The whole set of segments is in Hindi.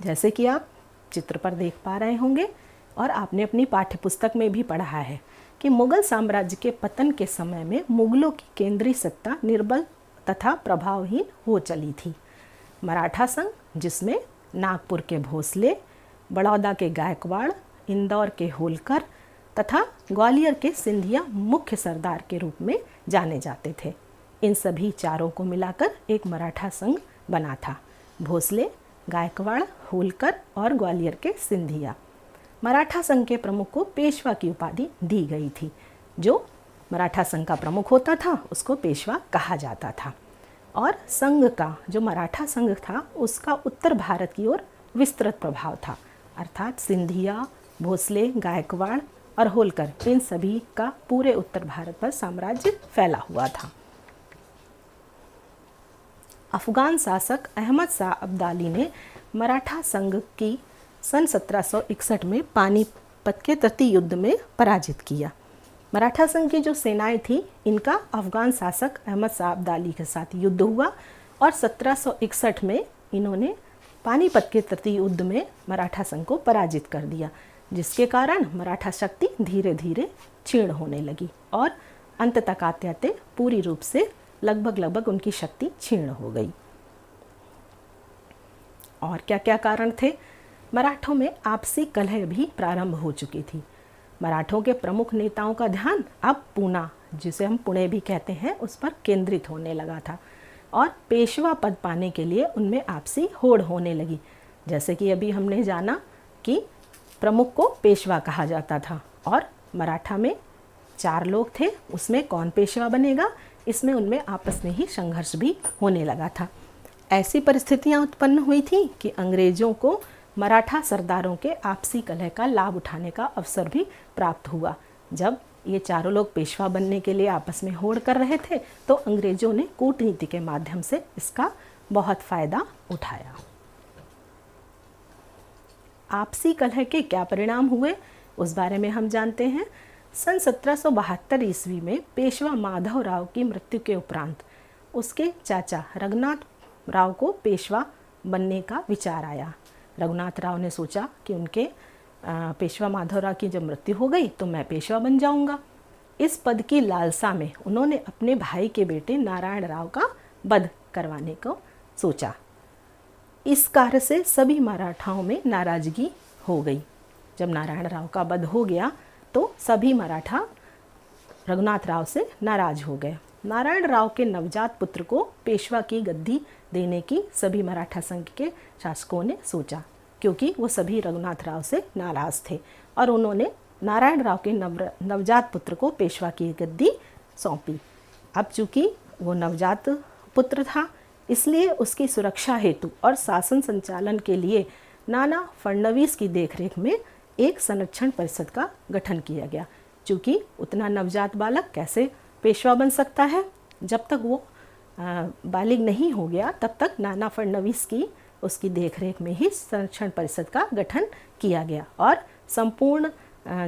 जैसे कि आप चित्र पर देख पा रहे होंगे और आपने अपनी पाठ्यपुस्तक में भी पढ़ा है कि मुगल साम्राज्य के पतन के समय में मुगलों की केंद्रीय सत्ता निर्बल तथा प्रभावहीन हो चली थी। मराठा संघ, जिसमें नागपुर के भोसले, बड़ौदा के गायकवाड़, इंदौर के होलकर तथा ग्वालियर के सिंधिया मुख्य सरदार के रूप में जाने जाते थे, इन सभी चारों को मिलाकर एक मराठा संघ बना था। भोसले, गायकवाड़, होलकर और ग्वालियर के सिंधिया। मराठा संघ के प्रमुख को पेशवा की उपाधि दी गई थी। जो मराठा संघ का प्रमुख होता था उसको पेशवा कहा जाता था। और संघ का, जो मराठा संघ था, उसका उत्तर भारत की ओर विस्तृत प्रभाव था, अर्थात सिंधिया, भोसले, गायकवाड़ और होलकर, इन सभी का पूरे उत्तर भारत पर साम्राज्य फैला हुआ था। अफगान शासक अहमद शाह अब्दाली ने मराठा संघ की सन 1761 में पानीपत के तृतीय युद्ध में पराजित किया। मराठा संघ की जो सेनाएं थी, इनका अफगान शासक अहमद शाह अब्दाली के साथ युद्ध हुआ और 1761 में इन्होंने पानीपत के तृतीय युद्ध में मराठा संघ को पराजित कर दिया, जिसके कारण मराठा शक्ति धीरे धीरे क्षीण होने लगी और अंत तक आते आते पूरी रूप से लगभग उनकी शक्ति क्षीण हो गई। और क्या क्या कारण थे? मराठों में आपसी कलह भी प्रारंभ हो चुकी थी। मराठों के प्रमुख नेताओं का ध्यान अब पूना, जिसे हम पुणे भी कहते हैं, उस पर केंद्रित होने लगा था और पेशवा पद पाने के लिए उनमें आपसी होड़ होने लगी। जैसे कि अभी हमने जाना कि प्रमुख को पेशवा कहा जाता था और मराठा में 4 लोग थे, उसमें कौन पेशवा बनेगा, इसमें उनमें आपस में ही संघर्ष भी होने लगा था। ऐसी परिस्थितियां उत्पन्न हुई थी कि अंग्रेजों को मराठा सरदारों के आपसी कलह का लाभ उठाने का अवसर भी प्राप्त हुआ। जब ये चारों लोग पेशवा बनने के लिए आपस में होड़ कर रहे थे तो अंग्रेजों ने कूटनीति के माध्यम से इसका बहुत फायदा उठाया। आपसी कलह के क्या परिणाम हुए उस बारे में हम जानते हैं। सन 1772 ईस्वी में पेशवा माधव राव की मृत्यु के उपरांत उसके चाचा रघुनाथ राव को पेशवा बनने का विचार आया। रघुनाथ राव ने सोचा कि उनके पेशवा माधव राव की जब मृत्यु हो गई तो मैं पेशवा बन जाऊंगा। इस पद की लालसा में उन्होंने अपने भाई के बेटे नारायण राव का वध करवाने को सोचा। इस कार्य से सभी मराठाओं में नाराजगी हो गई। जब नारायण राव का वध हो गया तो सभी मराठा रघुनाथ राव से नाराज हो गए। नारायण राव के नवजात पुत्र को पेशवा की गद्दी देने की सभी मराठा संघ के शासकों ने सोचा, क्योंकि वो सभी रघुनाथ राव से नाराज थे और उन्होंने नारायण राव के नवजात पुत्र को पेशवा की गद्दी सौंपी। अब चूंकि वो नवजात पुत्र था, इसलिए उसकी सुरक्षा हेतु और शासन संचालन के लिए नाना फडणवीस की देखरेख में एक संरक्षण परिषद का गठन किया गया। चूँकि उतना नवजात बालक कैसे पेशवा बन सकता है, जब तक वो बालिग नहीं हो गया तब तक नाना फडणवीस की उसकी देखरेख में ही संरक्षण परिषद का गठन किया गया और संपूर्ण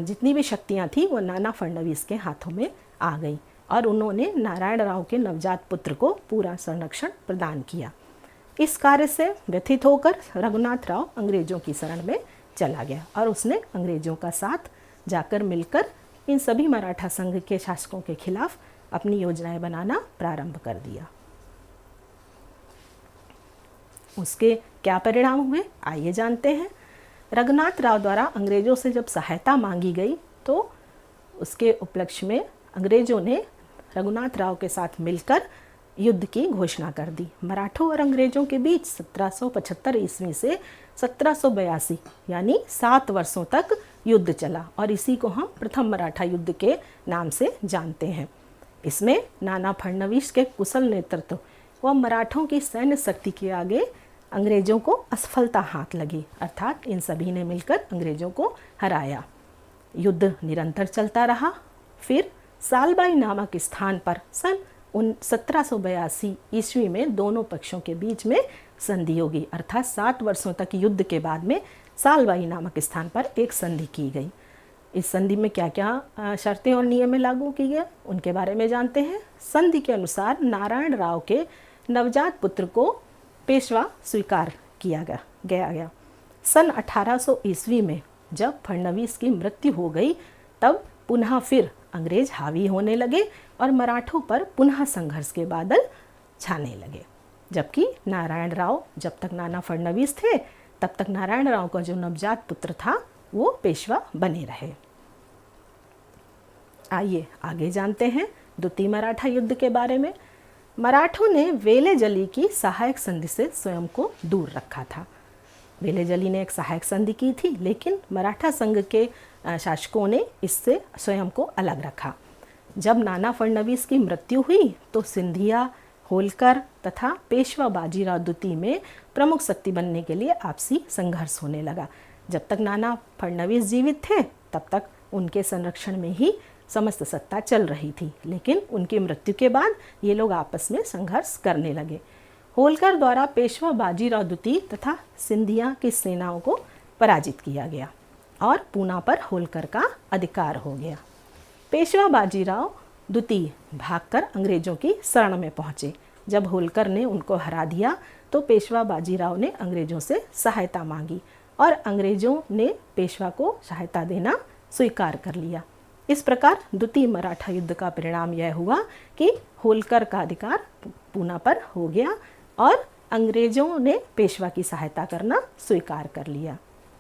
जितनी भी शक्तियाँ थी वो नाना फडणवीस के हाथों में आ गई और उन्होंने नारायण राव के नवजात पुत्र को पूरा संरक्षण प्रदान किया। इस कार्य से व्यथित होकर रघुनाथ राव अंग्रेजों की शरण में चला गया और उसने अंग्रेजों का साथ जाकर मिलकर इन सभी मराठा संघ के शासकों के खिलाफ अपनी योजनाएं बनाना प्रारंभ कर दिया। उसके क्या परिणाम हुए आइए जानते हैं। रघुनाथ राव द्वारा अंग्रेजों से जब सहायता मांगी गई तो उसके उपलक्ष्य में अंग्रेजों ने रघुनाथ राव के साथ मिलकर युद्ध की घोषणा कर दी। मराठों और अंग्रेजों के बीच 1775 ईस्वी से 1782 यानी 7 वर्षों तक युद्ध चला और इसी को हम प्रथम मराठा युद्ध के नाम से जानते हैं। इसमें नाना फडणवीस के कुशल नेतृत्व व मराठों की सैन्य शक्ति के आगे अंग्रेजों को असफलता हाथ लगी, अर्थात इन सभी ने मिलकर अंग्रेजों को हराया। युद्ध निरंतर चलता रहा। फिर सालबाई नामक स्थान पर सन 1782 ईस्वी में दोनों पक्षों के बीच में संधि होगी, अर्थात 7 वर्षों तक युद्ध के बाद में सालबाई नामक स्थान पर एक संधि की गई। इस संधि में क्या क्या शर्तें और नियम लागू की गए उनके बारे में जानते हैं। संधि के अनुसार नारायण राव के नवजात पुत्र को पेशवा स्वीकार किया गया। सन 1800 ईस्वी में जब फडणवीस की मृत्यु हो गई तब पुनः फिर अंग्रेज हावी होने लगे और मराठों पर पुनः संघर्ष के बादल छाने लगे। जबकि नारायण राव, जब तक नाना फडणवीस थे तब तक नारायण राव का जो नवजात पुत्र था वो पेशवा बने रहे। आइए आगे जानते हैं द्वितीय मराठा युद्ध के बारे में। मराठों ने वेलेजली की सहायक संधि से स्वयं को दूर रखा था। वेलेजली ने एक सहायक संधि की थी, लेकिन मराठा संघ के शासकों ने इससे स्वयं को अलग रखा। जब नाना फडणवीस की मृत्यु हुई तो सिंधिया, होलकर तथा पेशवा बाजीराव द्वितीय में प्रमुख शक्ति बनने के लिए आपसी संघर्ष होने लगा। जब तक नाना फडणवीस जीवित थे तब तक उनके संरक्षण में ही समस्त सत्ता चल रही थी, लेकिन उनकी मृत्यु के बाद ये लोग आपस में संघर्ष करने लगे। होलकर द्वारा पेशवा बाजीराव द्वितीय तथा सिंधिया की सेनाओं को पराजित किया गया और पूना पर होलकर का अधिकार हो गया। पेशवा बाजीराव द्वितीय भागकर अंग्रेजों की शरण में पहुंचे। जब होलकर ने उनको हरा दिया तो पेशवा बाजीराव ने अंग्रेजों से सहायता मांगी और अंग्रेजों ने पेशवा को सहायता देना स्वीकार कर लिया। इस प्रकार द्वितीय मराठा युद्ध का परिणाम यह हुआ कि होलकर का अधिकार पूना पर हो गया और अंग्रेजों ने पेशवा की सहायता करना स्वीकार कर लिया।